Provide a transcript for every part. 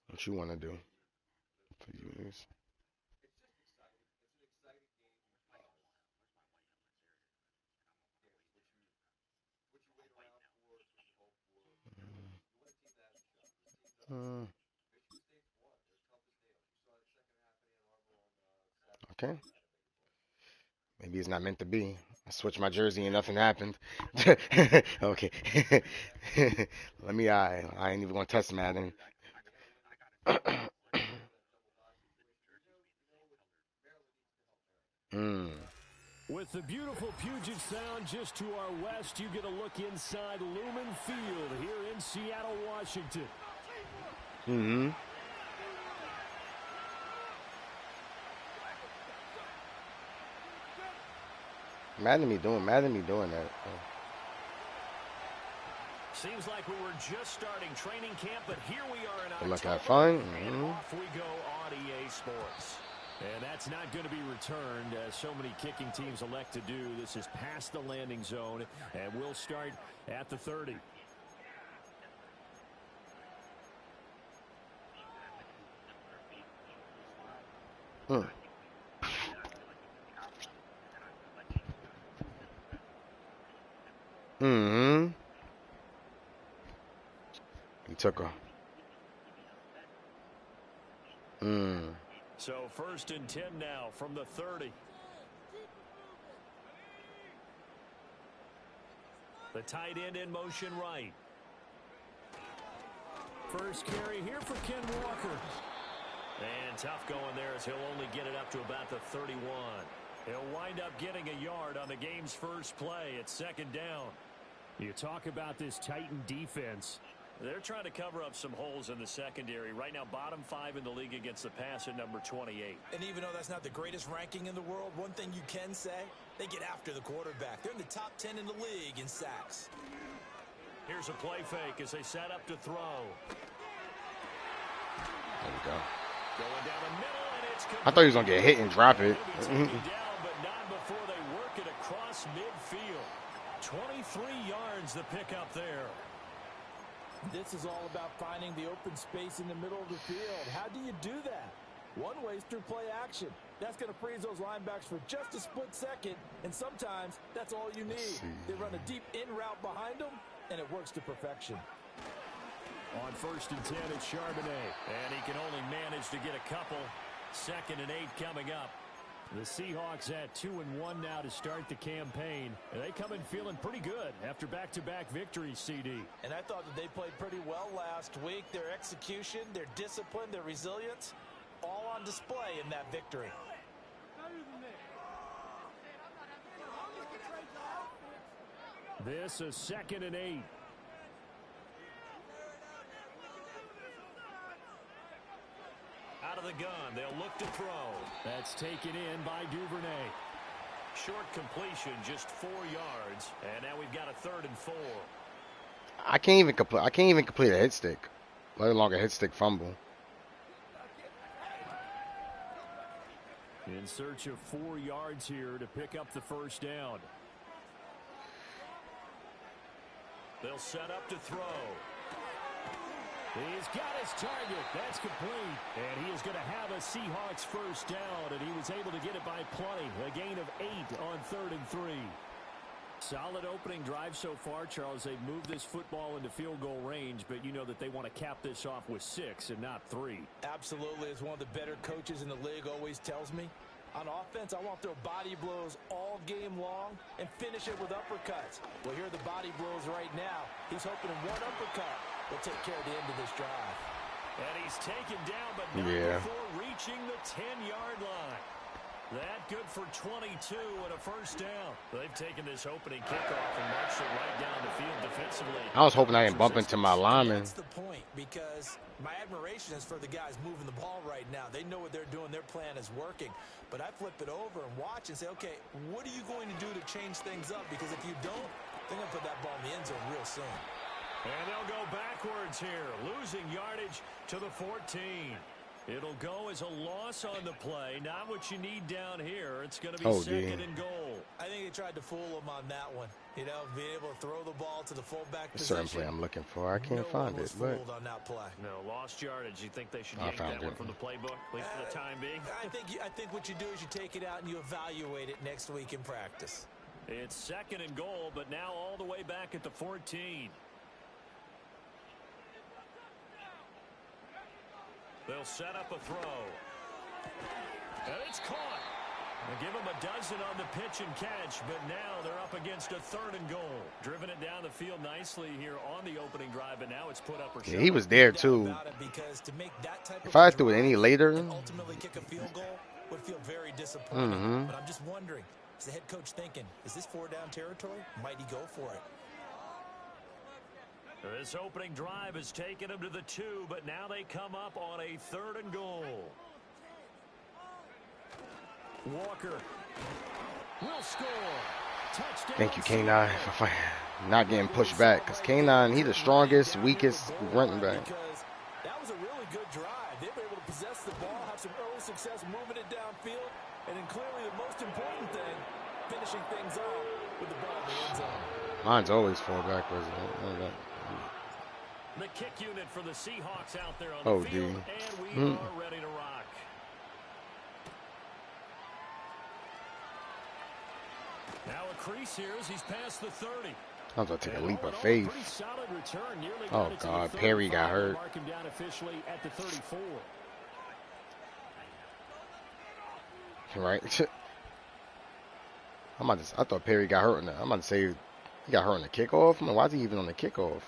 What you want to do for you is. Mm, okay. Maybe it's not meant to be. I switched my jersey and nothing happened. Okay. Let me. I ain't even gonna test Madden. mm. With the beautiful Puget Sound just to our west, you get a look inside Lumen Field here in Seattle, Washington. Mm-hmm. Madden me doing that. Seems like we were just starting training camp, but here we are in Good luck, October, have fun. and off we go on EA Sports. And that's not going to be returned, as so many kicking teams elect to do. This is past the landing zone, and we'll start at the 30. Mm. Mm-hmm. He took a. Mm. So 1st and 10 now from the 30. The tight end in motion right. First carry here for Ken Walker. And tough going there as he'll only get it up to about the 31. He'll wind up getting a yard on the game's first play at 2nd down. You talk about this Titan defense. They're trying to cover up some holes in the secondary. Right now, bottom 5 in the league against the pass at number 28. And even though that's not the greatest ranking in the world, one thing you can say, they get after the quarterback. They're in the top 10 in the league in sacks. Here's a play fake as they set up to throw. There we go. Going down the middle, and it's I thought he was gonna get hit and drop it. down, but not before they work it across midfield. 23 yards to pick up there. This is all about finding the open space in the middle of the field. How do you do that? One way is through play action. That's going to freeze those linebackers for just a split second, and sometimes that's all you need. They run a deep in route behind them, and it works to perfection. On 1st and 10, it's Charbonnet, and he can only manage to get a couple. 2nd and 8 coming up. The Seahawks at 2-1 now to start the campaign. And they come in feeling pretty good after back-to-back victories, CD. And I thought that they played pretty well last week. Their execution, their discipline, their resilience, all on display in that victory. This is 2nd and 8. Out of the gun, they'll look to throw. That's taken in by Duvernay. Short completion, just 4 yards, and now we've got a 3rd and 4. I can't even complete a hit stick, let alone a hit stick fumble. In search of 4 yards here to pick up the 1st down. They'll set up to throw. He's got his target. That's complete. And he is going to have a Seahawks 1st down, and he was able to get it by plenty. A gain of 8 on 3rd and 3. Solid opening drive so far, Charles. They've moved this football into field goal range, but you know that they want to cap this off with 6 and not 3. Absolutely. As one of the better coaches in the league always tells me, on offense, I want to throw body blows all game long and finish it with uppercuts. Well, here are the body blows right now. He's hoping in one uppercut will take care of the end of this drive. And he's taken down, but not before reaching the 10-yard line. That good for 22 and a 1st down. They've taken this opening kickoff and marched it right down the field defensively. I was hoping I didn't bump into my lineman. That's the point, because my admiration is for the guys moving the ball right now. They know what they're doing. Their plan is working. But I flip it over and watch and say, okay, what are you going to do to change things up? Because if you don't, they're going to put that ball in the end zone real soon. And they'll go backwards here, losing yardage to the 14. It'll go as a loss on the play. Not what you need down here. It's going to be 2nd and goal. I think they tried to fool him on that one. You know, being able to throw the ball to the fullback A certain play position. I'm looking for. I can't No find one was it, but fooled on that play. No, lost yardage. You think they should I yank found that it. one from the playbook, at least for the time being? I think what you do is you take it out and you evaluate it next week in practice. It's 2nd and goal, but now all the way back at the 14. They'll set up a throw. And it's caught. They give him a dozen on the pitch and catch, but now they're up against a 3rd and goal. Driven it down the field nicely here on the opening drive, but now it's put up or shut. Yeah, he was there too. Because to make that type If of I threw it any later, and ultimately kick a field goal would feel very disappointing. But I'm just wondering, is the head coach thinking, is this 4-down territory? Might he go for it? This opening drive has taken them to the 2, but now they come up on a 3rd and goal. Walker will score. Touchdown. thank you, K9, for not getting pushed back. Because K9, he's the strongest, weakest running back. Because that was a really good drive. They were able to possess the ball, have some early success moving it downfield, and then clearly the most important thing, finishing things off with the ball in the end zone. Mine's always fall backwards. The kick unit for the Seahawks out there on the field, and we are ready to rock. Now a crease here as he's past the 30. I was about to take a leap of faith. Oh, God. Perry got hurt. Mark him down officially at the 34. Right? I thought Perry got hurt. I'm about to say he got hurt on the kickoff. I mean, why is he even on the kickoff?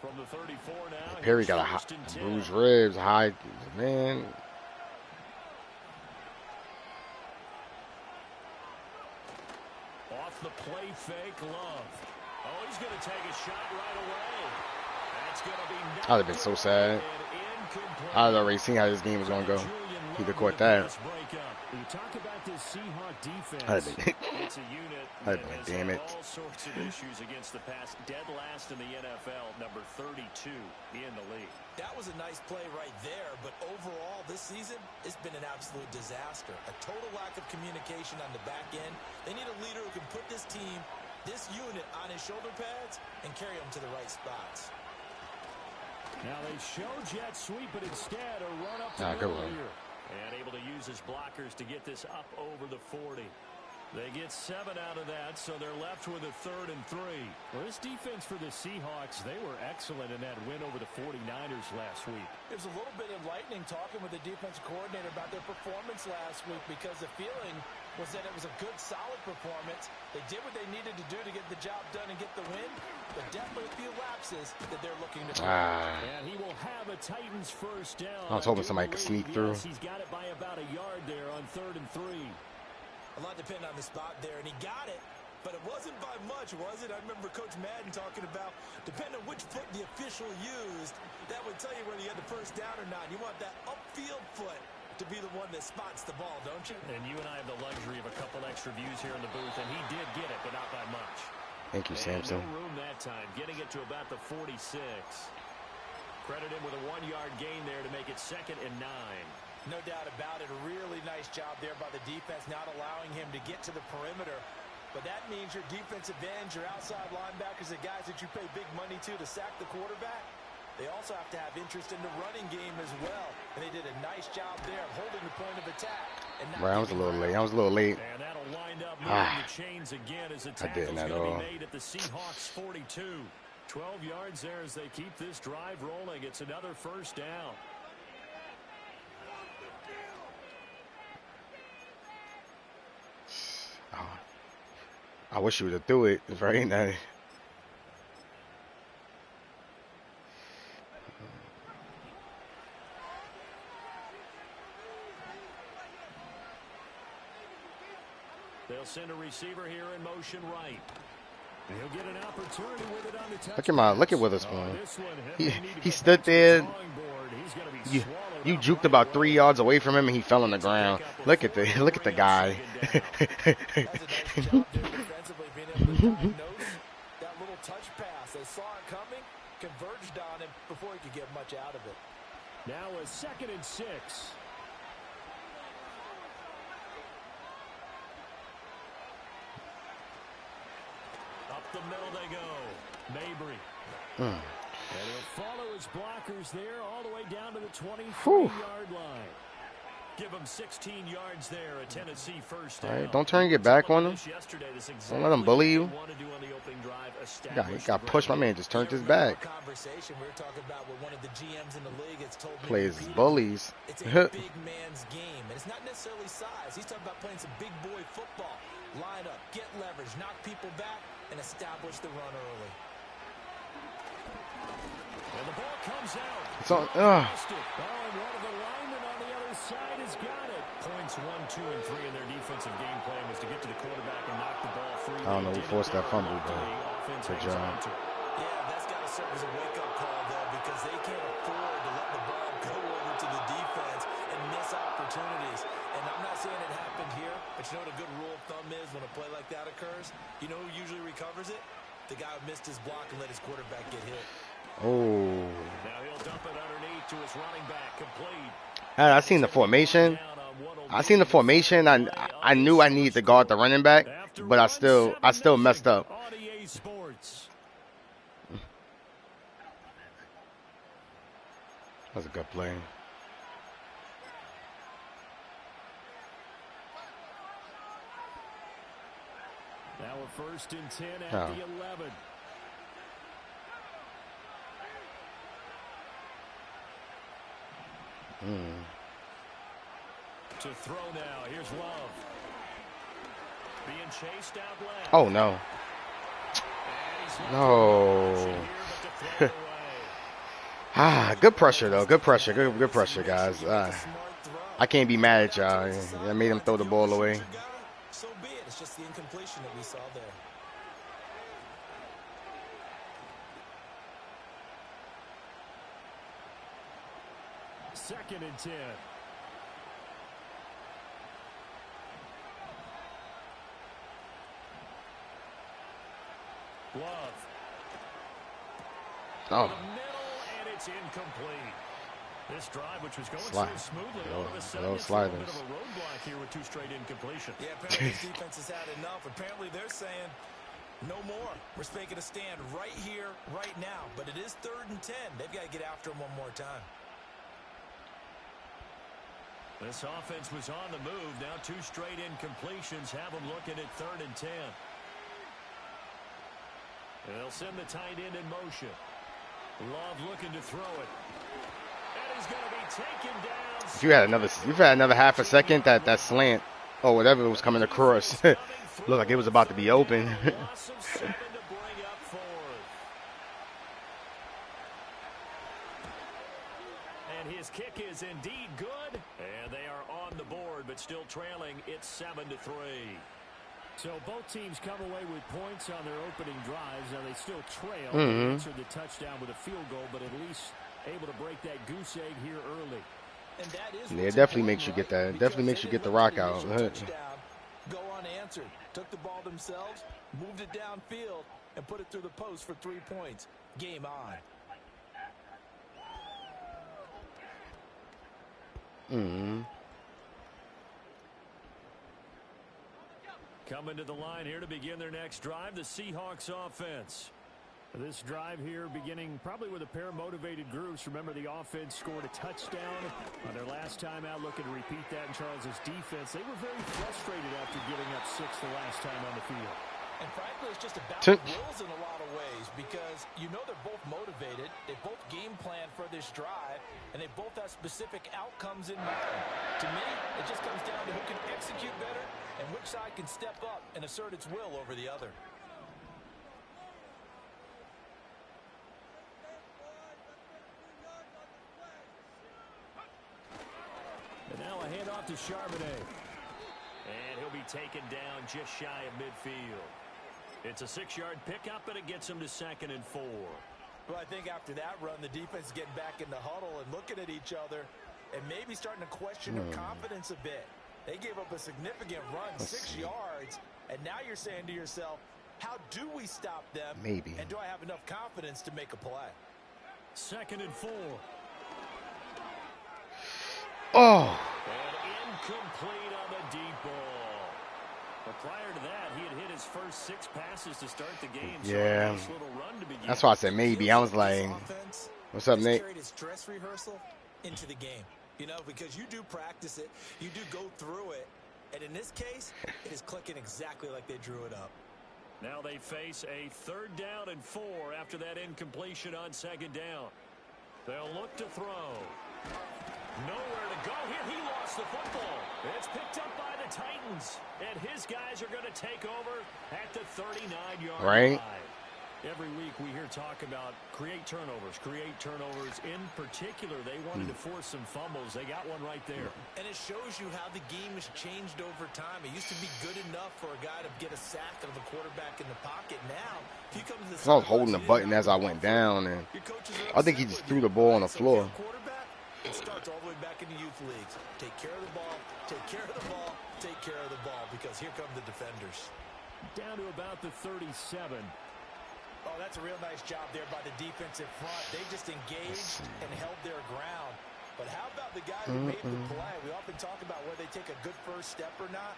From the 34 now. Perry got a bruised ribs, man. Off the play fake, Love. Oh, he's going to take a shot right away. That's going to be I'd have been so sad. I had already seen how this game was going to go. He'd have caught that. You talk about this Seahawk defense. It's a unit that has damn it. all sorts of issues against the pass. Dead last in the NFL, number 32 in the league. That was a nice play right there, but overall this season, it's been an absolute disaster. A total lack of communication on the back end. They need a leader who can put this team, this unit, on his shoulder pads and carry them to the right spots. Now they show jet sweep, but instead a run up the middle here. And able to use his blockers to get this up over the 40. They get 7 out of that, so they're left with a 3rd and 3. Well, this defense for the Seahawks, they were excellent in that win over the 49ers last week. It was a little bit enlightening talking with the defensive coordinator about their performance last week because the feeling was that it was a good, solid performance. They did what they needed to do to get the job done and get the win, but definitely a few lapses that they're looking to correct. And he will have a Titans first down. I was hoping somebody could sneak through. He's got it by about a yard there on 3rd and 3. A lot depended on the spot there, and he got it, but it wasn't by much, was it? I remember Coach Madden talking about, depending on which foot the official used, that would tell you whether you had the first down or not. You want that upfield foot to be the one that spots the ball, don't you? And you and I have the luxury of a couple extra views here in the booth, and he did get it, but not by much. Thank you, Samson. No room that time, getting it to about the 46. Credit him with a 1-yard gain there to make it 2nd and 9. No doubt about it. A really nice job there by the defense, not allowing him to get to the perimeter. But that means your defensive ends, your outside linebackers, the guys that you pay big money to sack the quarterback, they also have to have interest in the running game as well. And they did a nice job there of holding the point of attack. I was a little late. And that'll wind up moving the chains again as a tackle's going to be made at the Seahawks 42. 12 yards there as they keep this drive rolling. It's another first down. I wish you would have threw it right now. They'll send a receiver here in motion right. He'll get an opportunity with it on the touch. Look at Witherspoon. He stood there. You juked about 3 yards away from him and he fell on the ground. Look at the guy. That little touch pass, they saw it coming, converged on him before he could get much out of it. Now a 2nd and 6. the middle they go. Mabry. Mm. And he'll follow his blockers there all the way down to the 23-yard line. Give him 16 yards there, a Tennessee first down. All right, don't turn and get back on him. Don't let him bully you. He got pushed. My man just turned his back. Plays bullies. It's a big man's game, and it's not necessarily size. He's talking about playing some big boy football. Line up, get leverage, knock people back, and establish the run early. And the ball comes out. It's on. And one of the linemen on the other side has got it. Points 1, 2, and 3 in their defensive game plan was to get to the quarterback and knock the ball free. I don't know who forced that fumble, but good job. Yeah, that's got to serve as a wake-up call, though, because they can't afford to let the ball go over to the defense and miss opportunities. And I'm not saying it happened here, but you know what a good rule of thumb is when a play like that occurs? You know who usually recovers it? The guy who missed his block and let his quarterback get hit. Oh. Now he'll dump it underneath to his running back, complete. I seen the formation. I knew I needed to guard the running back, but I still messed up. That was a good play. Now a 1st and 10 at the 11. To throw now. Here's Love. Being chased out left. Oh, no. No. Good pressure, though. Good pressure. Good pressure, guys. I can't be mad at y'all. I made him throw the ball away. So be it. It's just the incompletion that we saw there. Second and 10. Love. Oh. Middle, and it's incomplete. This drive, which was going so smoothly, all of a sudden it's a bit of a roadblock here with 2 straight incompletions. Yeah, apparently this defense has had enough. Apparently they're saying, no more. We're making a stand right here, right now. But it is 3rd and 10. They've got to get after him one more time. This offense was on the move. Now 2 straight incompletions have them looking at 3rd and 10. And they'll send the tight end in motion. Love looking to throw it. And he's going to be taken down. If you've had another half a second, that slant or whatever was coming across looked like it was about to be open. Loss of 7 to bring up 4th. And his kick is indeed good. And they are on the board, but still trailing. It's 7-3. So both teams come away with points on their opening drives. Now they still trail. They answered the touchdown with a field goal, but at least able to break that goose egg here early. And that is Yeah, it definitely makes you get that. It definitely makes you get the rock out. Go unanswered. Took the ball themselves, moved it downfield, and put it through the post for 3 points. Game on. Coming to the line here to begin their next drive, the Seahawks offense. This drive here beginning probably with a pair of motivated groups. Remember, the offense scored a touchdown on their last time out, looking to repeat that in Charles's defense. They were very frustrated after giving up 6 the last time on the field. And frankly, it's just a battle of wills in a lot of ways because you know they're both motivated. They both game plan for this drive, and they both have specific outcomes in mind. To me, it just comes down to who can execute better and which side can step up and assert its will over the other. And now a handoff to Charbonnet. And he'll be taken down just shy of midfield. It's a 6-yard pickup, and it gets him to 2nd and 4. Well, I think after that run, the defense is getting back in the huddle and looking at each other and maybe starting to question their confidence a bit. They gave up a significant run, 6 yards, and now you're saying to yourself, how do we stop them? Maybe. And do I have enough confidence to make a play? 2nd and 4. Oh. And incomplete on the deep ball. Well, prior to that, he had hit his first 6 passes to start the game. Yeah. So a nice little run to begin. That's why I said maybe. I was like, what's up, has Nate? carried its dress rehearsal into the game. You know, because you do practice it, you do go through it, and in this case, it is clicking exactly like they drew it up. Now they face a 3rd down and 4 after that incompletion on 2nd down. They'll look to throw. Nowhere to go here. He lost the football. It's picked up by the Titans, and his guys are going to take over at the 39-yard line. Every week we hear talk about create turnovers. In particular, they wanted to force some fumbles. They got one right there. And it shows you how the game has changed over time. It used to be good enough for a guy to get a sack of a quarterback in the pocket. Now, if you come to the I was holding the button as I went down, and I think he just threw the ball on the floor. It starts all the way back in the youth leagues. Take care of the ball, take care of the ball, take care of the ball, because here come the defenders. Down to about the 37. Oh, that's a real nice job there by the defensive front. They just engaged and held their ground. But how about the guy who made the play? We often talk about whether they take a good first step or not.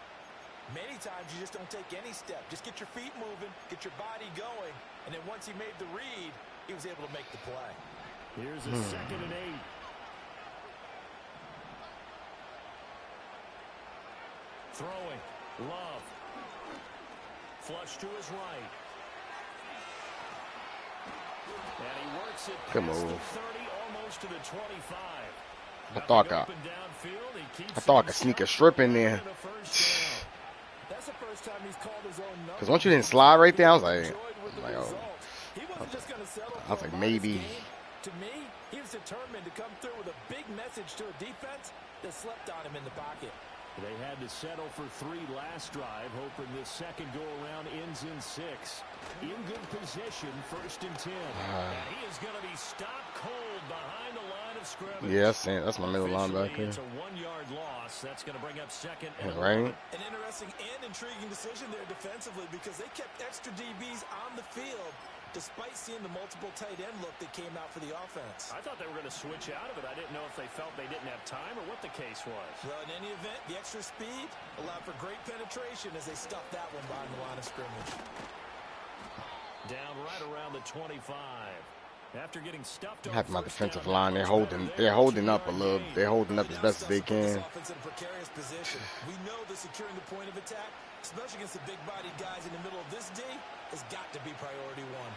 Many times you just don't take any step. Just get your feet moving, get your body going, and then once he made the read, he was able to make the play. Here's a 2nd and 8. Throwing. Love. Flush to his right. And he works it Good past move. the 30, almost to the 25. I thought I could sneak a strip in there. That's the first time he's called his own number. Because once you didn't slide right there, I was like, oh. He wasn't just going to settle I was for like, a maybe. modest game. To me, he was determined to come through with a big message to a defense that slept on him in the pocket. They had to settle for 3 last drive, hoping this second go-around ends in 6. In good position, 1st and 10. And he is going to be stopped cold behind the line of scrimmage. Yeah, that's my middle linebacker. It's a 1-yard loss. That's going to bring up 2nd and Right. 11. An interesting and intriguing decision there defensively, because they kept extra DBs on the field despite seeing the multiple tight end look that came out for the offense. I thought they were going to switch out of it. I didn't know if they felt they didn't have time or what the case was. Well, in any event, the extra speed allowed for great penetration as they stuffed that one behind the line of scrimmage. Down right around the 25. After getting stuffed on Half my first defensive down, line, they're holding up a little. They're holding up as best as they can. Offense in a precarious position. We know that securing the point of attack, especially against the big-bodied guys in the middle of this D, has got to be priority one.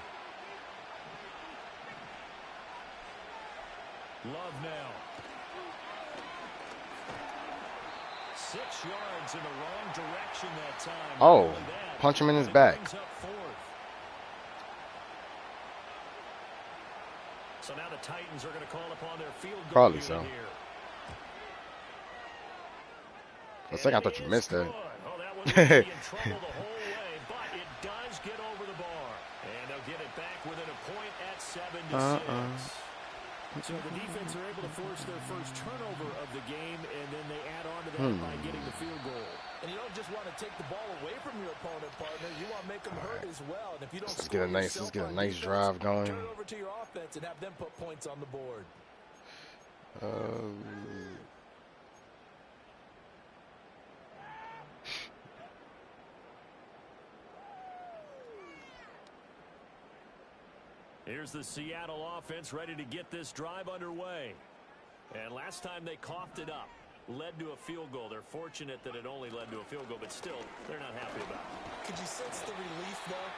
Love now. 6 yards in the wrong direction that time. Oh, punch him in his back. Brings up 4th. So now the Titans are going to call upon their field goal Probably unit so. here. For a second, I thought you missed that. Oh, that one would be in trouble the whole way, but it does get over the bar. And they'll get it back within a point at 7-6. So the defense are able to force their first turnover of the game, and then they add on to that by getting the field goal. And you don't just want to take the ball away from your opponent, partner. You want to make them hurt as well. And if you don't Let's get a nice drive going. turn it over to your offense and have them put points on the board. Here's the Seattle offense ready to get this drive underway. And last time they coughed it up, led to a field goal. They're fortunate that it only led to a field goal, but still, they're not happy about it. Could you sense the relief, though,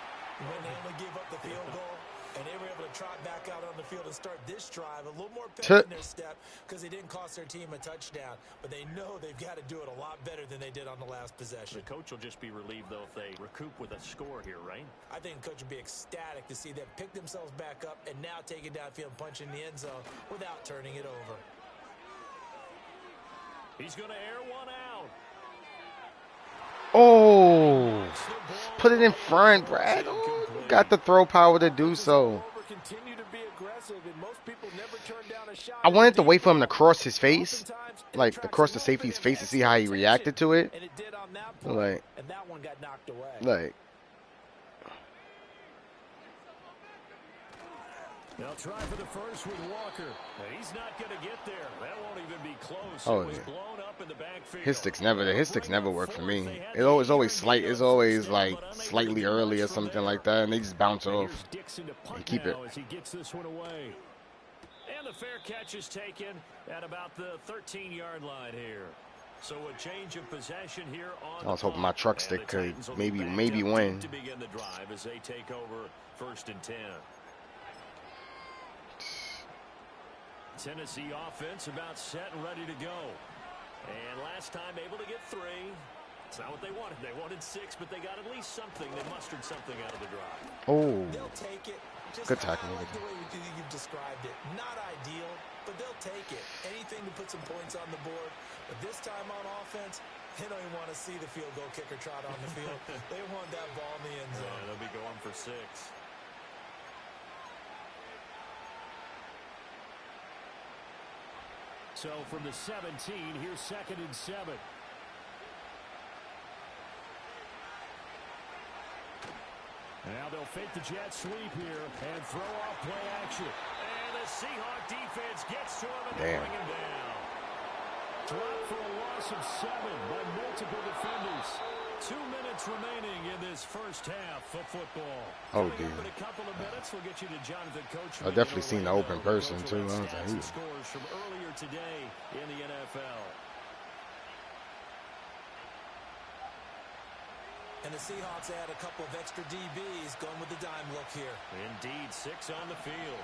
when they only gave up the field goal? And they were able to trot back out on the field and start this drive a little more pep in their step because they didn't cost their team a touchdown. But they know they've got to do it a lot better than they did on the last possession. The coach will just be relieved, though, if they recoup with a score here, right? I think the coach would be ecstatic to see them pick themselves back up and now take it downfield and punch in the end zone without turning it over. He's going to air one out. Oh, put it in front, Brad. Oh, got the throw power to do so. I wanted to wait for him to cross his face, like to cross the safety's face to see how he reacted to it. Like, They'll try for the first with Walker. He's not going to get there. That won't even be close. Oh It was yeah. blown up in the backfield. His sticks never work for me. It's always slight. It's always like slightly early or something like that, and they just bounce off and keep it. As he gets this one away. And the fair catch is taken at about the 13-yard line here. So a change of possession here on I was hoping my truck stick could maybe win. To begin the drive as they take over 1st and 10. Tennessee offense about set and ready to go. And last time able to get 3. It's not what they wanted. They wanted 6, but they got at least something. They mustered something out of the drive. Oh. They'll take it. Just Good tackle. I like the way you've described it. Not ideal, but they'll take it. Anything to put some points on the board. But this time on offense, they don't even want to see the field goal kicker trot on the field. They want that ball in the end zone. Yeah, they'll be going for 6. So from the 17, here's 2nd and 7. Now they'll fake the jet sweep here and throw off play action. And the Seahawk defense gets to him and they bring him down. Dropped for a loss of 7 by multiple defenders. 2 minutes remaining in this first half of football. Oh, dear. In a couple of minutes, we'll get you to Jonathan Coachman. I've definitely seen the open person, too. I was like, ooh. Scores from earlier today in the NFL. And the Seahawks add a couple of extra DBs going with the dime look here. Indeed, 6 on the field.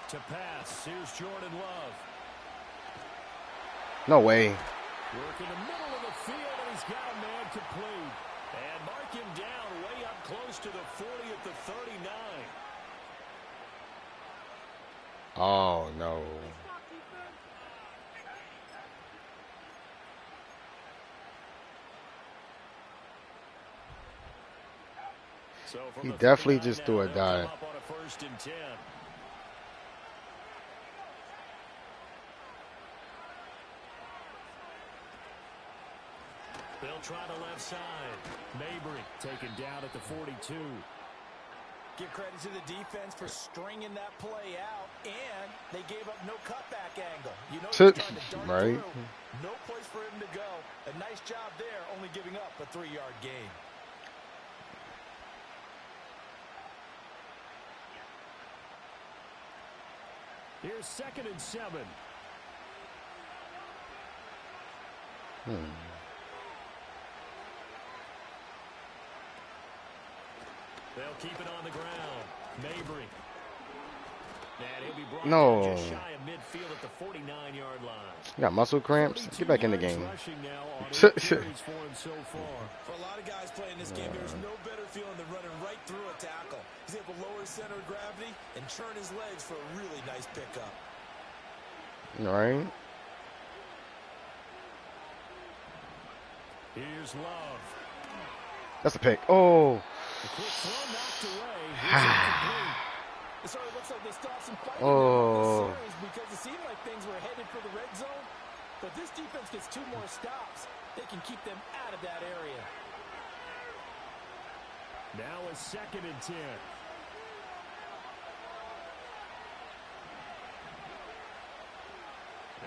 To pass, here's Jordan Love. No way. Work in the middle of the field, and he's got a man complete. And mark him down way up close to the 40 at the 39. Oh, no. So He definitely just threw a dive. Up on a 1st and 10. They'll try the left side. Mabry taken down at the 42. Give credit to the defense for stringing that play out, and they gave up no cutback angle. You know, he's trying to dart right. through. No place for him to go. A nice job there, only giving up a 3-yard gain. Here's 2nd and 7. They'll keep it on the ground. Mabry. And he'll be brought down just shy of midfield at the 49-yard line. You got muscle cramps? Get back in the game. For a lot of guys playing this game, there's no better feeling than running right through a tackle. He's able to lower his center of gravity and churn his legs for a really nice pickup. All right. Here's Love. That's a pick. Oh. The quick throw knocked away. So it looks like they stopped some fighting Oh. because it seemed like things were headed for the red zone. But this defense gets 2 more stops. They can keep them out of that area. Now a 2nd and 10.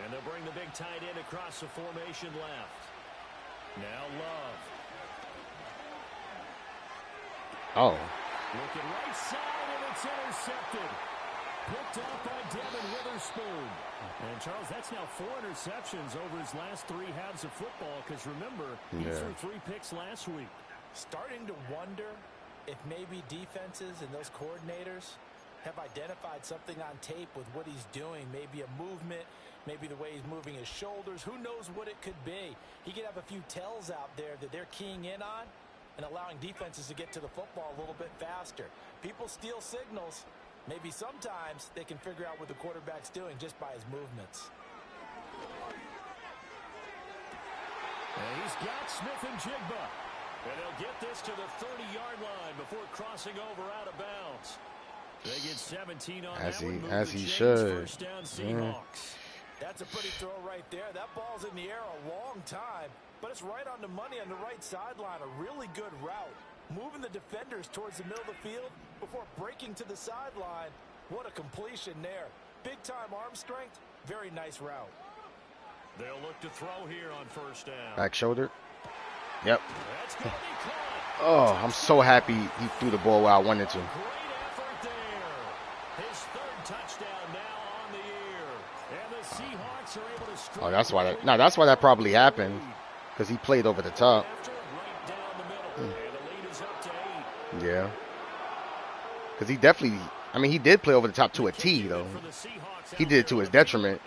And they'll bring the big tight end across the formation left. Now Love. Oh. Looking right side, and it's intercepted. Picked off by Devin Witherspoon. And, Charles, that's now 4 interceptions over his last 3 halves of football, because, remember, he threw 3 picks last week. Starting to wonder if maybe defenses and those coordinators have identified something on tape with what he's doing. Maybe a movement, maybe the way he's moving his shoulders. Who knows what it could be? He could have a few tells out there that they're keying in on and allowing defenses to get to the football a little bit faster. People steal signals. Maybe sometimes they can figure out what the quarterback's doing just by his movements. And he's got Smith and Jigba. And they'll get this to the 30-yard line before crossing over out of bounds. They get 17 on as he should. First down, Seahawks. That's a pretty throw right there. That ball's in the air a long time, but it's right on the money on the right sideline. A really good route. moving the defenders towards the middle of the field before breaking to the sideline. What a completion there. Big-time arm strength. Very nice route. They'll look to throw here on first down. Back shoulder. Yep. That's gonna be caught. Oh, I'm so happy he threw the ball where I wanted to. Great effort there. His third touchdown now on the year. And the Seahawks are able to strike. Oh, that's why that. No, that's why that probably happened. Because he played over the top. Right down the middle. And the lead is up to 8. Yeah. Because he definitely. I mean, he did play over the top to a T, though. He did it to his detriment.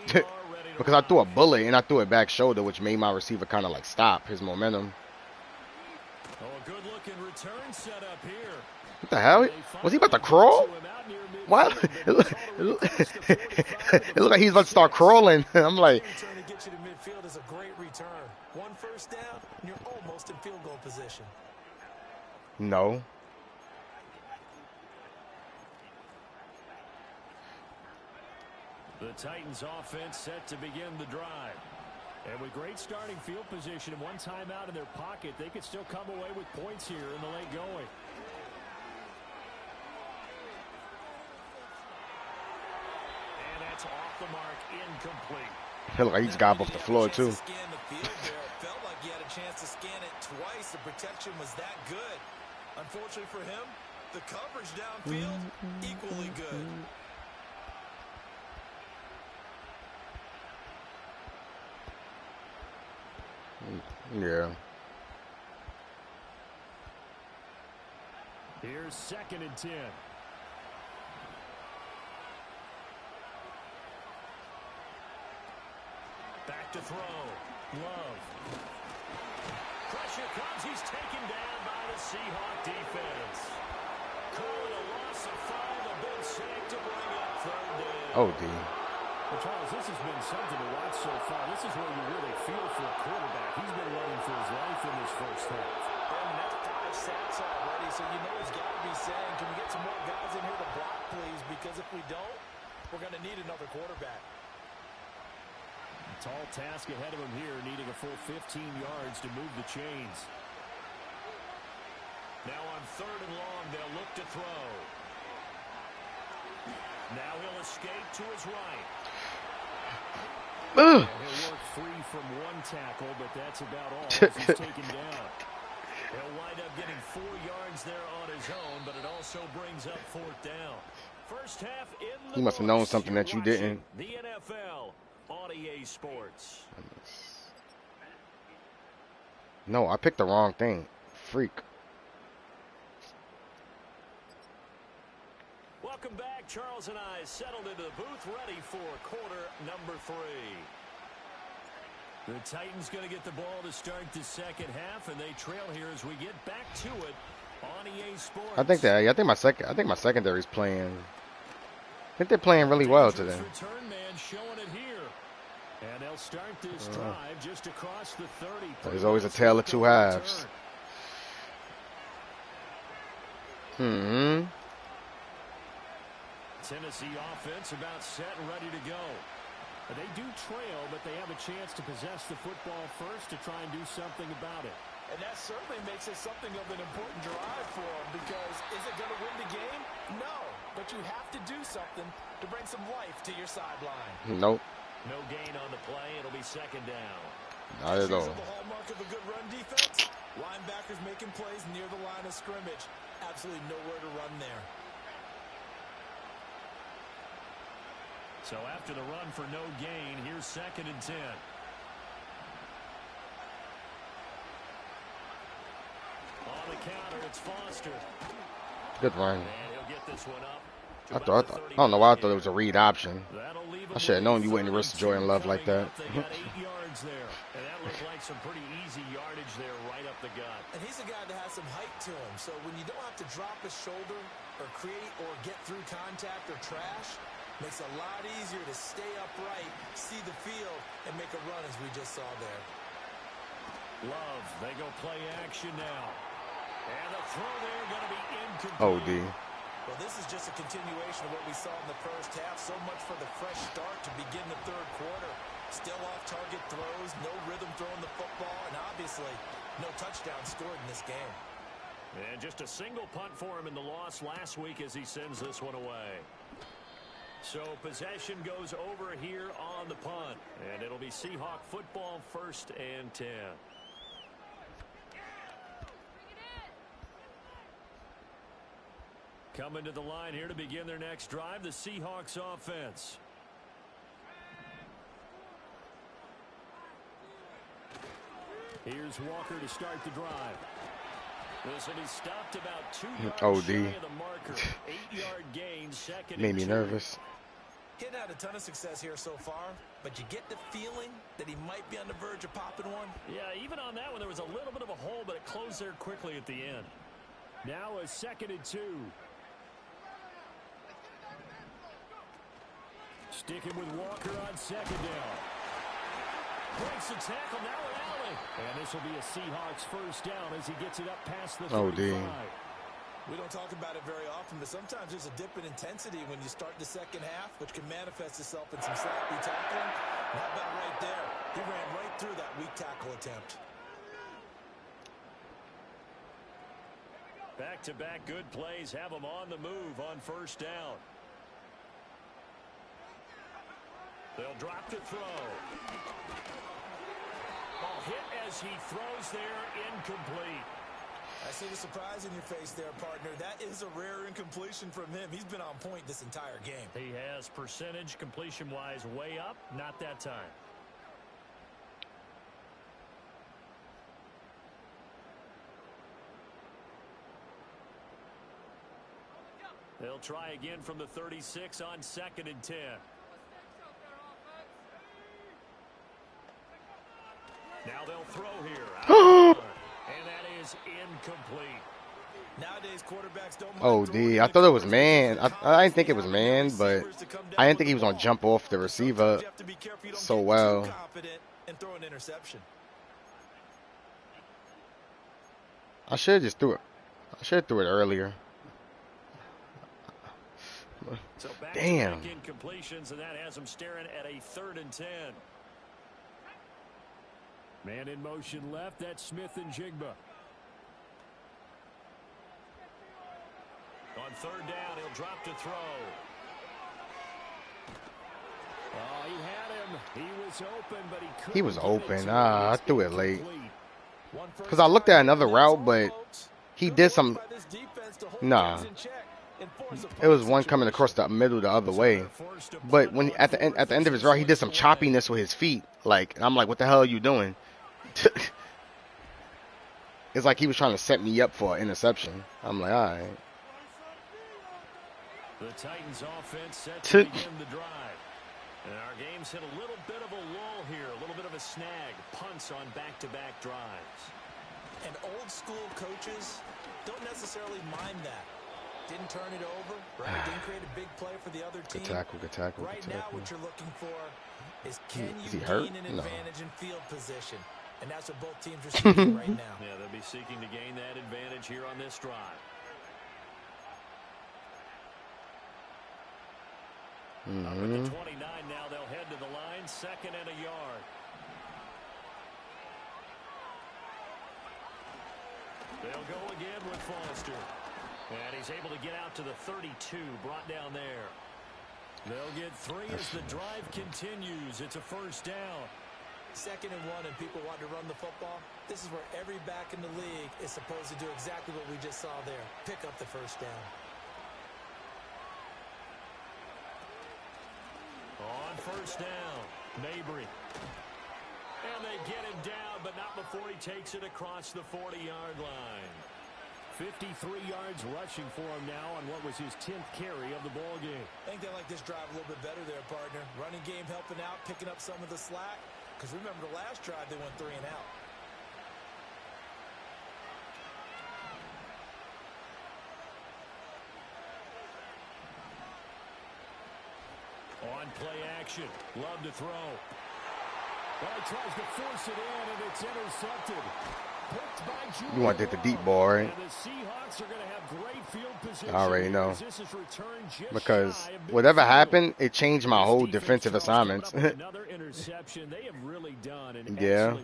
Because I threw a bullet and I threw it back shoulder, which made my receiver kind of like stop his momentum. Oh, a good-looking return set up here. What the hell? Was he about to crawl? Why? It looked like he's about to start crawling. I'm like. Return to get you to midfield is a great return. One first down, and you're almost in field goal position. No. The Titans offense set to begin the drive. And with great starting field position and one timeout in their pocket, they could still come away with points here in the late going. And that's off the mark, incomplete. He looked like he just got off the floor, too. Felt like he had a chance to scan it twice. The protection was that good. Unfortunately for him, the coverage downfield, equally good. Yeah. Here's 2nd and 10. Back to throw. Love. Pressure comes. He's taken down by the Seahawk defense. Calling a loss of 5. A big sack to bring up 3rd down. Oh, D. Well, Charles, this has been something to watch so far. This is where you really feel for a quarterback. He's been running for his life in this first half. And that's 5 sacks already, so you know he's got to be saying, can we get some more guys in here to block, please? Because if we don't, we're going to need another quarterback. A tall task ahead of him here, needing a full 15 yards to move the chains. Now on 3rd and long, they'll look to throw. Now he'll escape to his right. He'll work free from one tackle, but that's about all as he's taken down. He'll wind up getting 4 yards there on his own, but it also brings up 4th down. First half in the He must have known something that you didn't. The NFL on EA Sports. No, I picked the wrong thing. Freak. Welcome back. Charles and I settled into the booth, ready for quarter number 3. The Titans going to get the ball to start the second half, and they trail here as we get back to it on EA Sports. I think my secondary's playing. I think they're playing really well today. Return man showing it here. And they'll start this drive just across the 30. There's always a tale of two halves. Tennessee offense about set and ready to go. They do trail, but they have a chance to possess the football first to try and do something about it. And that certainly makes it something of an important drive for them, because is it going to win the game? No, but you have to do something to bring some life to your sideline. Nope. No gain on the play. It'll be 2nd down. Not at all. The hallmark of a good run defense. Linebackers making plays near the line of scrimmage. Absolutely nowhere to run there. So after the run for no gain, here's 2nd and 10. On the counter, it's Foster. Good run. And he'll get this one up. I don't know why I thought it was a read option. I should have known you wouldn't risk Jordan Love like that. They got 8 yards there, and that looked like some pretty easy yardage there right up the gut. And he's a guy that has some height to him, so when you don't have to drop his shoulder or create or get through contact or trash, makes it a lot easier to stay upright, see the field, and make a run as we just saw there. Love, they go play action now. And the throw there going to be incomplete. Oh, D. Well, this is just a continuation of what we saw in the first half. So much for the fresh start to begin the 3rd quarter. Still off-target throws, no rhythm throwing the football, and obviously no touchdown scored in this game. And just a single punt for him in the loss last week as he sends this one away. So possession goes over here on the punt. And it'll be Seahawk football, 1st and 10. Coming to the line here to begin their next drive, the Seahawks offense. Here's Walker to start the drive. This will be stopped about 2 yards shy of the marker. 8-yard gain, 2nd Made me and 2. nervous. He hadn't had a ton of success here so far, but you get the feeling that he might be on the verge of popping one. Yeah, even on that one, there was a little bit of a hole, but it closed there quickly at the end. Now a 2nd and 2. Sticking with Walker on 2nd down. Breaks the tackle, now an alley. And this will be a Seahawks 1st down as he gets it up past the 35. We don't talk about it very often, but sometimes there's a dip in intensity when you start the second half, which can manifest itself in some sloppy tackling. And how about right there? He ran right through that weak tackle attempt. Back-to-back good plays have him on the move on 1st down. They'll drop to throw. Ball hit as he throws there, incomplete. I see the surprise in your face there, partner. That is a rare incompletion from him. He's been on point this entire game. He has percentage completion-wise way up, not that time. They'll try again from the 36 on 2nd and 10. Now they'll throw here. And that is incomplete. Nowadays, quarterbacks don't D. I thought it was man. I didn't think it was man, but I didn't think he was going to jump off the receiver so well. And throw an interception. I should have just threw it. I should have threw it earlier. So damn. Incompletions, and that has him staring at a 3rd and 10. Man in motion left. That's Smith and Jigba. On 3rd down, he'll drop to throw. Oh, he had him. He was open, but he couldn't. He was open. I threw it late. Because I looked at another route, but he did some. Nah. It was one coming across the middle the other way. But when at the end of his route, he did some choppiness with his feet. Like, and I'm like, what the hell are you doing? It's like he was trying to set me up for an interception. I'm like, all right. The Titans offense set to begin the drive. And our game's hit a little bit of a lull here, a little bit of a snag. Punts on back-to-back drives. And old school coaches don't necessarily mind that. Didn't turn it over, right? Didn't create a big play for the other team. Good tackle, good tackle, right good tackle. Now, what you're looking for is can you hurt? gain an No. advantage in field position? And that's what both teams are seeking right now. Yeah, they'll be seeking to gain that advantage here on this drive. Up at the 29 now, they'll head to the line, 2nd and a yard. They'll go again with Foster. And he's able to get out to the 32, brought down there. They'll get 3 as the drive continues. It's a 1st down. 2nd and 1, and people want to run the football. This is where every back in the league is supposed to do exactly what we just saw there. Pick up the 1st down. On 1st down, Mabry. And they get him down, but not before he takes it across the 40-yard line. 53 yards rushing for him now on what was his 10th carry of the ball game. I think they like this drive a little bit better there, partner. Running game helping out, picking up some of the slack. Because remember the last drive, they went 3 and out. On play action, Love to throw. Well, he tries to force it in, and it's intercepted. You want to hit the deep ball, right? I already know. Because whatever happened, it changed my whole defensive assignments. Yeah.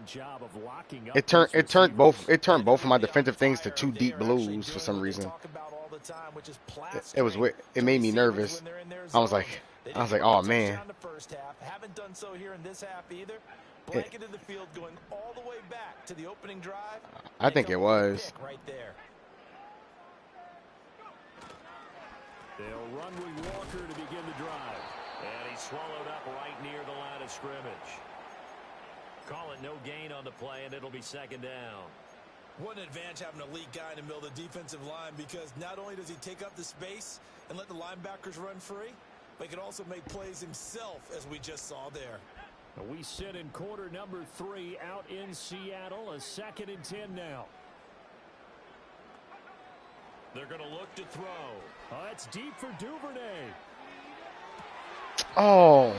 It turned both of my defensive things to two deep blues for some reason. It was weird. It made me nervous. I was like, oh man. Blanketed the field going all the way back to the opening drive. I think it was. Right there. They'll run with Walker to begin the drive. And he's swallowed up right near the line of scrimmage. Call it no gain on the play, and it'll be second down. What an advantage having an elite guy in the middle of the defensive line, because not only does he take up the space and let the linebackers run free, but he can also make plays himself, as we just saw there. We sit in quarter number 3 out in Seattle. A 2nd and 10 now. They're going to look to throw. Oh, that's deep for Duvernay. Oh.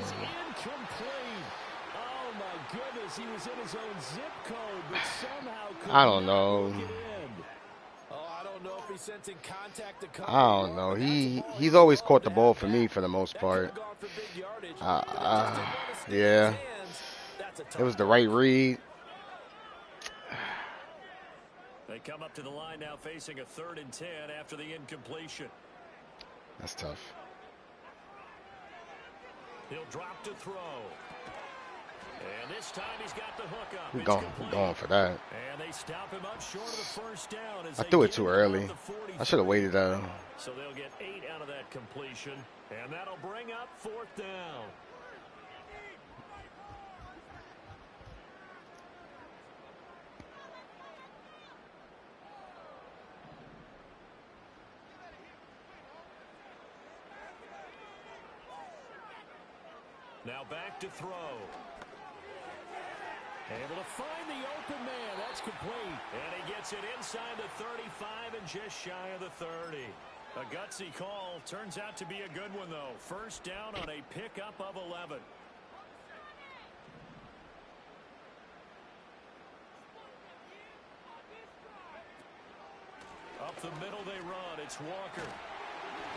Incomplete. Oh, my goodness. He was in his own zip code, but somehow couldn't I don't know. get in. Oh, I don't know if he's sensing contact to come. I don't know. He's always caught the ball for me for the most part. Yeah. It was the right read. They come up to the line now facing a 3rd and 10 after the incompletion. That's tough. He'll drop to throw. And this time he's got the hook up. We're going for that. And they stop him up short of the first down. I threw it too early. I should have waited that. So they'll get 8 out of that completion. And that'll bring up 4th down. Now back to throw. Able to find the open man. That's complete. And he gets it inside the 35 and just shy of the 30. A gutsy call. Turns out to be a good one, though. First down on a pickup of 11. Up the middle they run. It's Walker.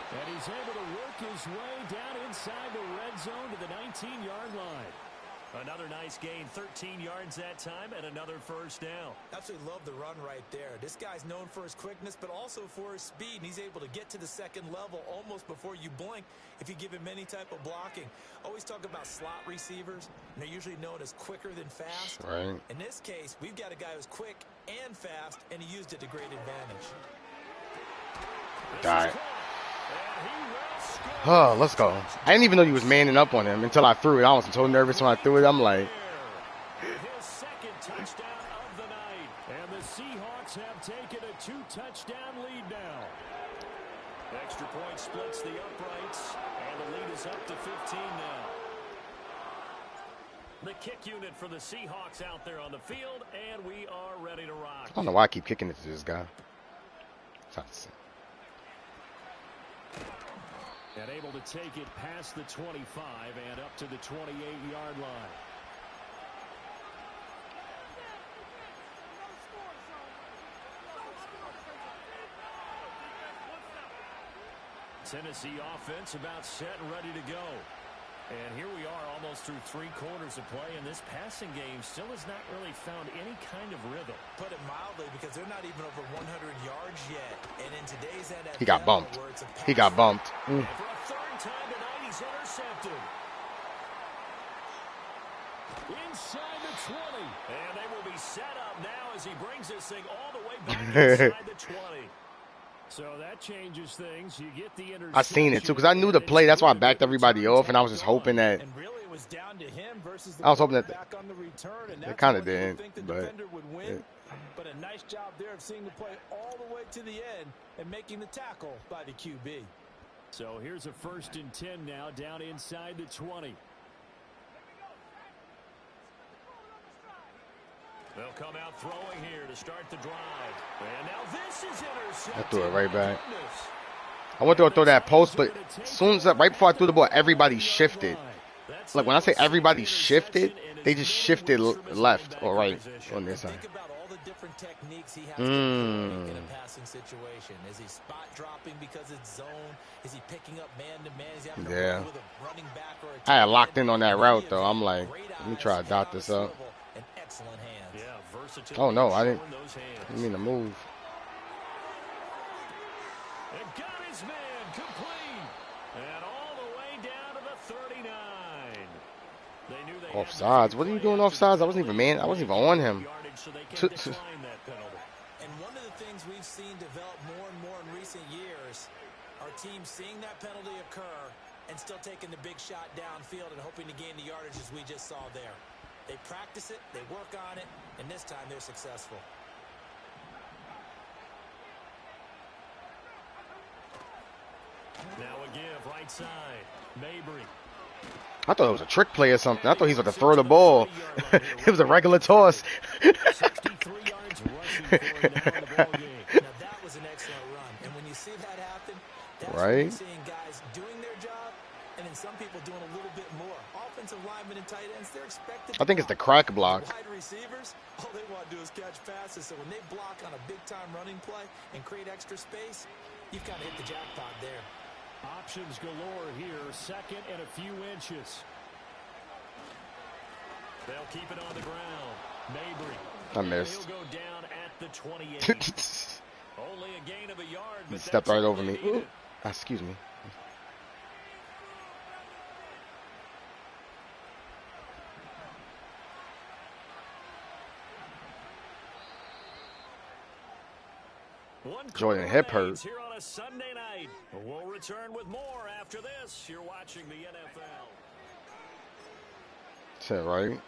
And he's able to work his way down inside the red zone to the 19-yard line. Another nice gain, 13 yards that time, and another first down. Absolutely love the run right there. This guy's known for his quickness, but also for his speed, and he's able to get to the second level almost before you blink if you give him any type of blocking. Always talk about slot receivers, and they're usually known as quicker than fast. Right. In this case, we've got a guy who's quick and fast, and he used it to great advantage. Got it. Oh, let's go. I didn't even know he was manning up on him until I threw it. I was so nervous when I threw it. I'm like. His second touchdown of the night. And the Seahawks have taken a 2-touchdown lead now. Extra point splits the uprights. And the lead is up to 15 now. The kick unit for the Seahawks out there on the field. And we are ready to rock. I don't know why I keep kicking it to this guy. And able to take it past the 25 and up to the 28-yard line. Tennessee offense about set and ready to go. And here we are almost through 3 quarters of play, and this passing game still has not really found any kind of rhythm. Put it mildly, because they're not even over 100 yards yet. And in today's NFL, he got bumped. He got bumped. For a 3rd time tonight, he's intercepted. Inside the 20. And they will be set up now as he brings this thing all the way back inside the 20. So that changes things. You get the interception. I seen it too because I knew the play. That's why I backed everybody off, and I was just hoping that. And really, it was down to him versus the I was hoping that back on the return, and they that's kind of when you did, think the but defender would win. But a nice job there of seeing the play all the way to the end and making the tackle by the QB. So here's a 1st and 10 now, down inside the 20. They'll come out throwing here to start the drive. And now this is intercepted. I threw it right back. I went to throw that post, but as soon as right before I threw the ball, everybody shifted. Like when I say everybody shifted, they just shifted left or right on their side. Think about all the different techniques mistakes he has to avoid in a passing situation. Is he spot dropping because it's zone? Is he picking up man-to-man? Is he having to run with a running back or a I had tight locked end? in on that In route, any though. I'm event, like, great let me eyes, try to head dot on a this up. swivel, and excellent hands. Yeah, versatility. Oh, no, I didn't. showing those hands. I mean to move. And got his man complete. And all the way down to the 39. They knew they Offsides. What are you doing offsides? I wasn't even on him. So they can decline that penalty. And one of the things we've seen develop more and more in recent years are teams seeing that penalty occur and still taking the big shot downfield and hoping to gain the yardage as we just saw there. They practice it, they work on it, and this time they're successful. Now a give, right side. Mabry. I thought it was a trick play or something. I thought he was about to throw the ball. It was a regular toss. 63 yards rushing for him now in the ball game. Now that was an excellent run. And when you see that happen, that's when you're seeing guys doing their job and then some people doing a little bit more. Offensive linemen and tight ends, they're expected to I think it's the crack block. Wide receivers, all they want to do is catch passes. So when they block on a big-time running play and create extra space, you've kind of hit the jackpot there. Options galore here. Second and a few inches. They'll keep it on the ground. Mabry. I missed. He'll go down at the 28. Only a gain of a yard. He stepped right over me. Ooh. Excuse me. Jordan hip hurt. Here on a Sunday night. We'll return with more after this. You're watching the NFL. That's it, right?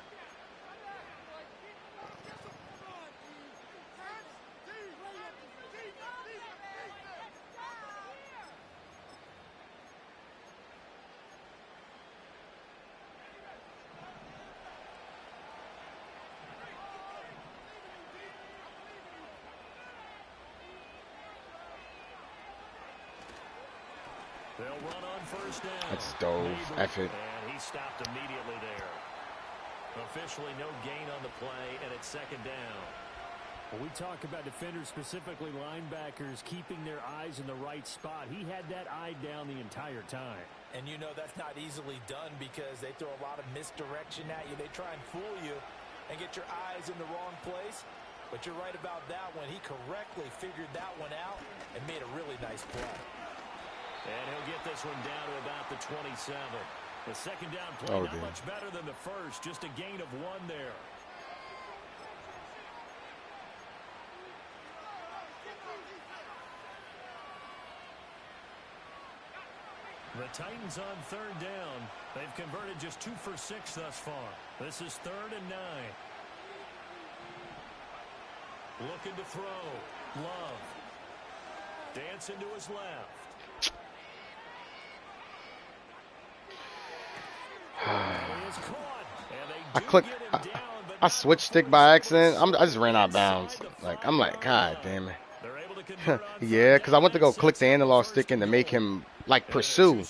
They'll run on first down. That's dove. F it. And he stopped immediately there. Officially no gain on the play, and it's second down. When we talk about defenders, specifically linebackers, keeping their eyes in the right spot, he had that eye down the entire time. And you know that's not easily done because they throw a lot of misdirection at you. They try and fool you and get your eyes in the wrong place. But you're right about that one. He correctly figured that one out and made a really nice play. And he'll get this one down to about the 27. The second down play, not much better than the first. Just a gain of one there. The Titans on third down. They've converted just 2 for 6 thus far. This is 3rd and 9. Looking to throw. Love. Dancing to his left. I switched stick by accident. I just ran out of bounds. I'm like, God damn it. Yeah, because I went to go click the analog stick in to make him pursue,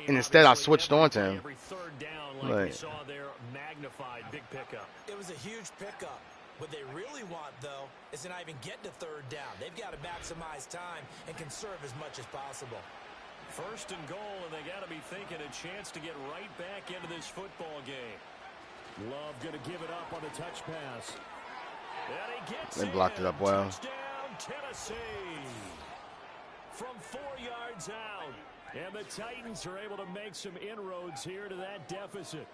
and instead I switched on to him. It was a huge pickup. What they really want, though, is to not even get to third down. They've got to maximize time and conserve as much as possible. 1st and goal, and they got to be thinking a chance to get right back into this football game. Love going to give it up on the touch pass. And he gets they blocked it up well. Touchdown, Tennessee. From 4 yards out. And the Titans are able to make some inroads here to that deficit.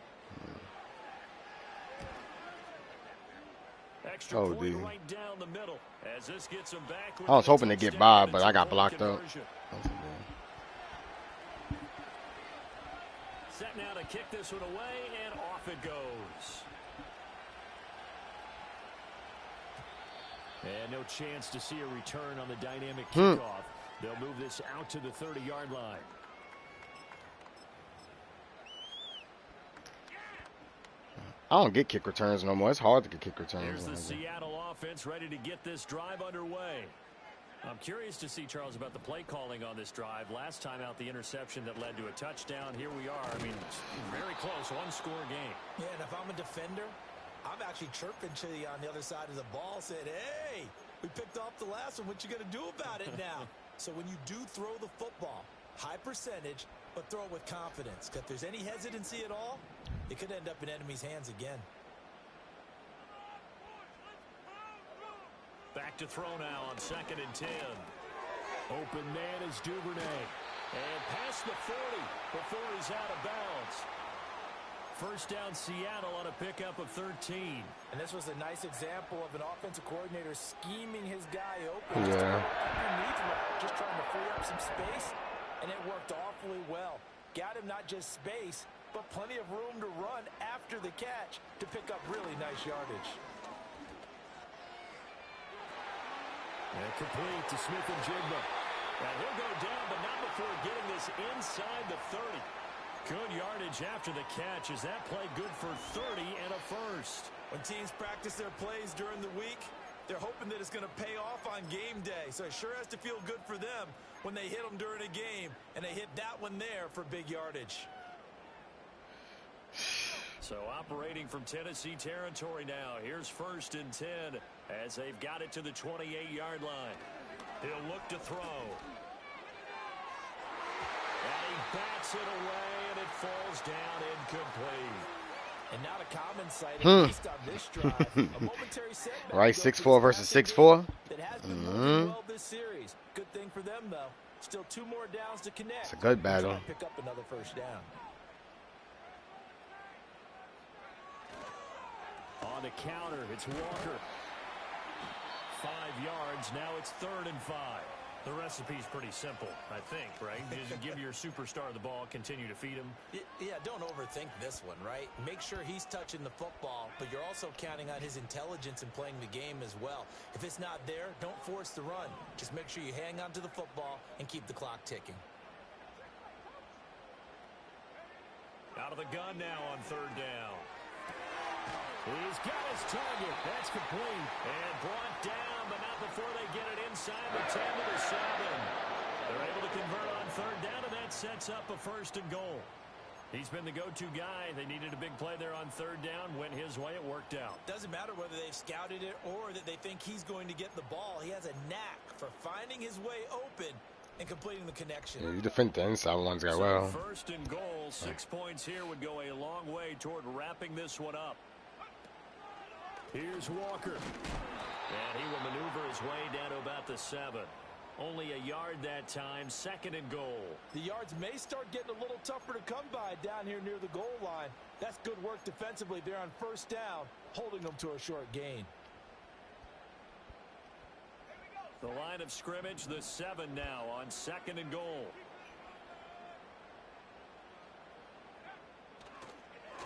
Extra point right down the middle as this gets them back. I was hoping to get by, but I got blocked up. Set now to kick this one away, and off it goes. And no chance to see a return on the dynamic kickoff. They'll move this out to the 30-yard line. I don't get kick returns no more. It's hard to get kick returns. Here's the Seattle offense ready to get this drive underway. I'm curious to see, Charles, about the play calling on this drive. Last time out, the interception that led to a touchdown. Here we are. I mean, very close, one-score game. Yeah, and if I'm a defender, I'm actually chirping to you on the other side of the ball, saying, hey, We picked off the last one. What you going to do about it now? So when you do throw the football, high percentage, but throw it with confidence. Because if there's any hesitancy at all, it could end up in enemy's hands again. Back to throw now on 2nd and 10. Open man is Duvernay. And past the 40 before he's out of bounds. First down Seattle on a pickup of 13. And this was a nice example of an offensive coordinator scheming his guy open. Yeah. Underneath him, just trying to free up some space. And it worked awfully well. Got him not just space, but plenty of room to run after the catch to pick up really nice yardage. And complete to Smith and Jigba. And he'll go down, but not before getting this inside the 30. Good yardage after the catch. Is that play good for 30 and a first? When teams practice their plays during the week, they're hoping that it's going to pay off on game day. So it sure has to feel good for them when they hit them during a game. And they hit that one there for big yardage. So operating from Tennessee territory now. Here's 1st and 10 as they've got it to the 28-yard line. He'll look to throw. And he bats it away, and it falls down incomplete. And not a common sight, at least on this drive. A momentary setback. Right, 6'4" versus 6'4". That has been moving well this series. Good thing for them, though. Still 2 more downs to connect. It's a good battle. Pick up another first down. On the counter, it's Walker. 5 yards. Now it's 3rd and 5. The recipe's pretty simple, I think, right? Just give your superstar the ball, continue to feed him. Yeah, don't overthink this one, right? Make sure he's touching the football, but you're also counting on his intelligence in playing the game as well. If it's not there, don't force the run. Just make sure you hang on to the football and keep the clock ticking. Out of the gun now on 3rd down. He's got his target. That's complete. And brought down, but not before they get it inside the 10 to the 7. They're able to convert on 3rd down, and that sets up a 1st and goal. He's been the go-to guy. They needed a big play there on 3rd down. Went his way. It worked out. Doesn't matter whether they've scouted it or that they think he's going to get the ball. He has a knack for finding his way open and completing the connection. Yeah, you defend the inside ones got well. 1st and goal. 6 points here would go a long way toward wrapping this one up. Here's Walker. And he will maneuver his way down to about the 7. Only a yard that time. 2nd and goal. The yards may start getting a little tougher to come by down here near the goal line. That's good work defensively there on 1st down, holding them to a short gain. The line of scrimmage, the 7 now on 2nd and goal.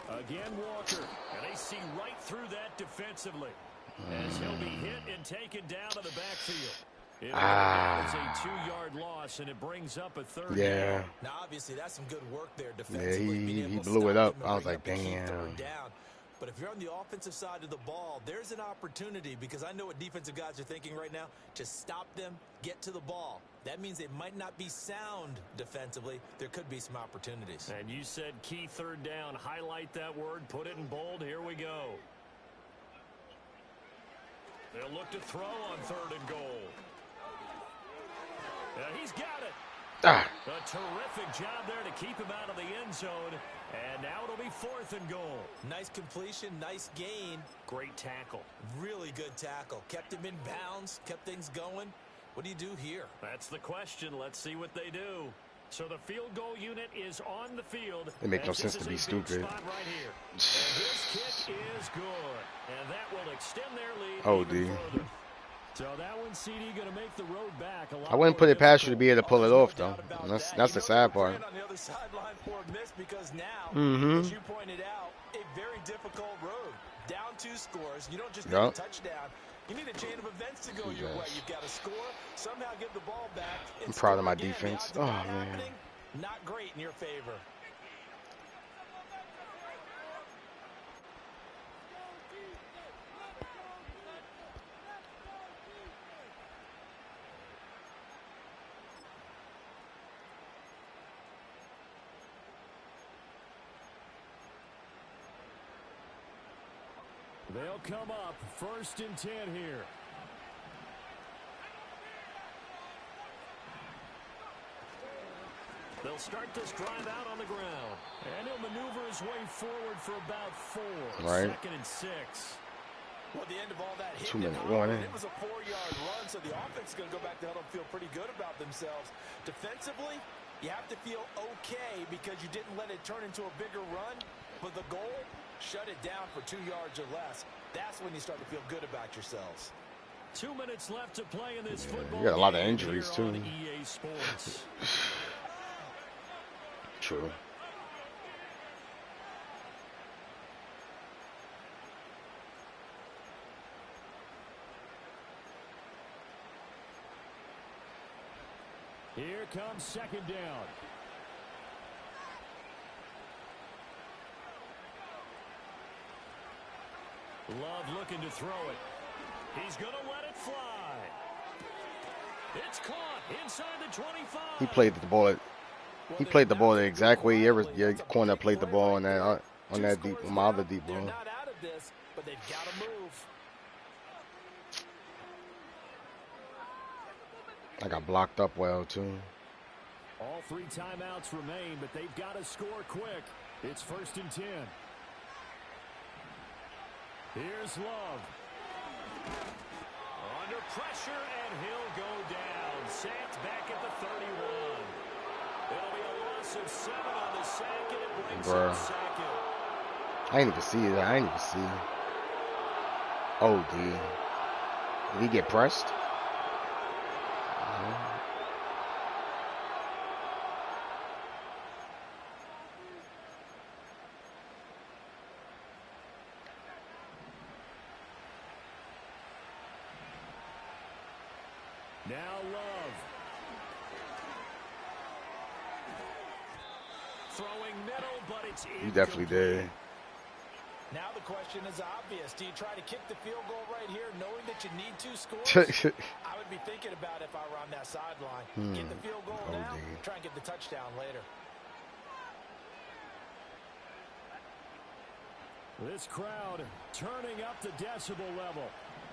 Again, Walker. And they see right through that defensively. As he'll be hit and taken down to the backfield. It's a 2-yard loss, and it brings up a 3rd down. Now, obviously, that's some good work there defensively. Yeah, he blew it up. I was like, damn. But if you're on the offensive side of the ball, there's an opportunity, because I know what defensive guys are thinking right now, to stop them, get to the ball. That means they might not be sound defensively. There could be some opportunities. And you said key 3rd down. Highlight that word. Put it in bold. Here we go. They'll look to throw on 3rd and goal. And he's got it. A terrific job there to keep him out of the end zone. And now it'll be 4th and goal. Nice completion, nice gain. Great tackle. Really good tackle. Kept him in bounds, kept things going. What do you do here? That's the question. Let's see what they do. So the field goal unit is on the field. It makes no sense to be stupid. Right here. And his kick is good. And that will extend their lead. Oh, D. So that one, CD, going to make the road back. I wouldn't put it past you to be able to pull it off, though. That's the sad part. On the other sideline for a miss, because now, as you pointed out, a very difficult road. Down 2 scores. You don't just need a touchdown. You need a chain of events to go your way. You've got to score, somehow get the ball back. I'm proud of my defense. Oh, man. Not great in your favor. They'll come up 1st and 10 here. He'll start this drive out on the ground. And he'll maneuver his way forward for about 4. Right. 2nd and 6. Well, the end of all that hit 2-minute warning. It was a 4-yard run, so the offense is going to go back to huddle and feel pretty good about themselves. Defensively, you have to feel okay because you didn't let it turn into a bigger run. But the goal, shut it down for 2 yards or less. That's when you start to feel good about yourselves. 2 minutes left to play in this football. You got a lot of game injuries, here too. on EA Sports. True. Here comes 2nd down. Love looking to throw it. He's going to let it fly. It's caught inside the 25. He played the ball. He played the ball the exact way your corner played the ball on that deep, on my other deep ball. They're not out of this, but they've got to move. I got blocked up well too. All 3 timeouts remain, but they've got to score quick. It's 1st and 10. Here's Love. Under pressure, and he'll go down. Sacked back at the 31. It'll be a loss of 7 on the sack, and it brings up 2nd. I ain't even see it. I ain't even see it. Oh, did he get pressed? Now Love. Throwing middle, but it's incomplete. You definitely did. Now the question is obvious. Do you try to kick the field goal right here knowing that you need 2 scores? I would be thinking about if I were on that sideline. Get the field goal now, try and get the touchdown later. This crowd turning up the decibel level.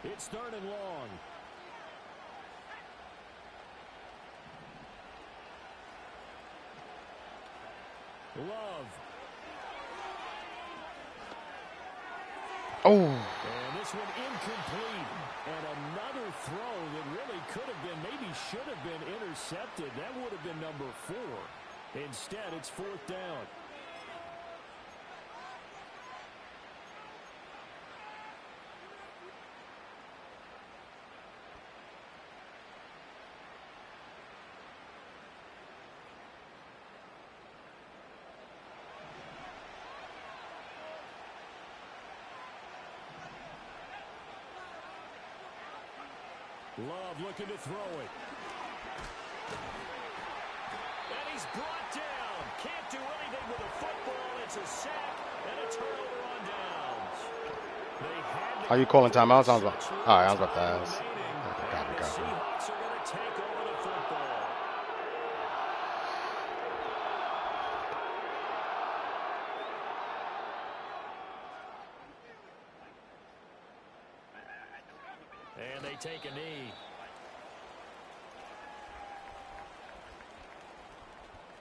It's 3rd and long. Love. Oh. And this one incomplete. And another throw that really could have been, maybe should have been intercepted. That would have been number 4. Instead, it's 4th down. Love looking to throw it. And he's brought down. Can't do anything with the football. It's a sack and a turnover on downs. Are you calling timeouts? All right, I was about to ask. Copy. Seahawks are going to take over the football. And they take a knee.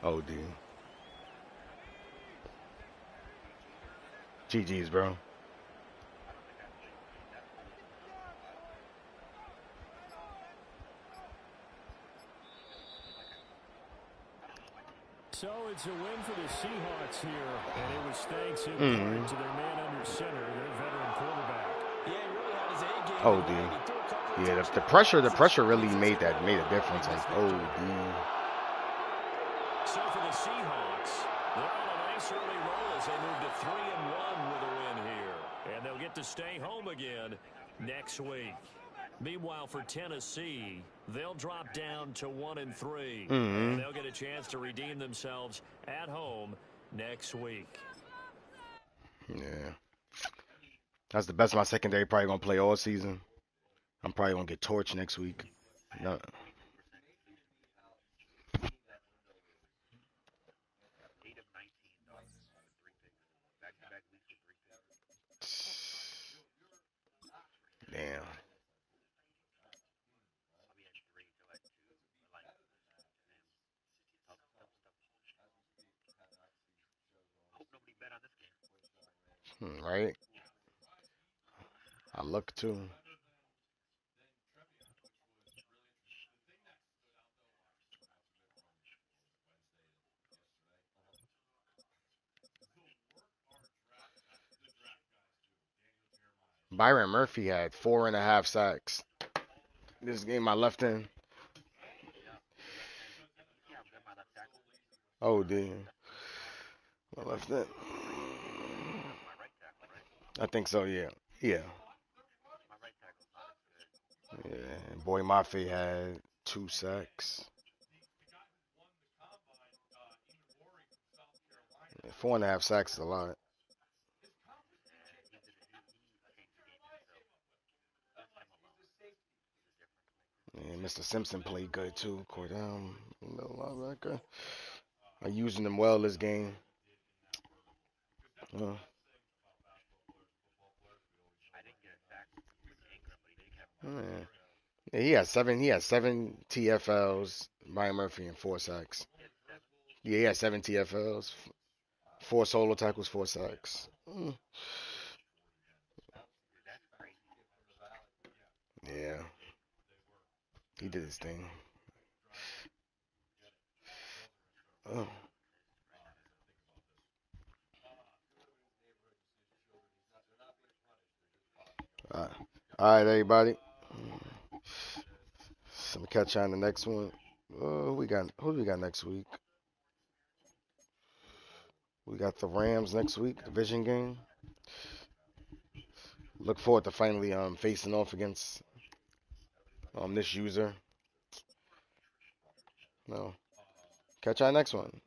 Oh, dude. GG's, bro. So it's a win for the Seahawks here, and it was thanks in part to their man under center, their veteran quarterback. Yeah, he really had his A game. Oh, dude. Yeah, the pressure really made a difference. Like, oh, dude. So for the Seahawks, they're on a nice early roll as they move to 3-1 with a win here. And they'll get to stay home again next week. Meanwhile, for Tennessee, they'll drop down to 1-3. And they'll get a chance to redeem themselves at home next week. Yeah. That's the best my secondary probably going to play all season. I'm probably going to get torched next week. No. Damn. Right? I look too. Byron Murphy had 4.5 sacks. This game I left in. Oh, damn. I left in. I think so, yeah. Yeah. Yeah. Boy Mafe had 2 sacks. 4.5 sacks is a lot. And Mr. Simpson played good too. Cordell, middle linebacker. I'm using them well this game. Uh, yeah. Yeah, he had seven. He had 7 TFLs. Ryan Murphy and 4 sacks. Yeah, he had 7 TFLs, 4 solo tackles, 4 sacks. Yeah, he did his thing. Oh. All right, everybody. So we catch you on the next one. We got who do we got next week? We got the Rams next week, division game. Look forward to finally facing off against this user. No, catch you on next one.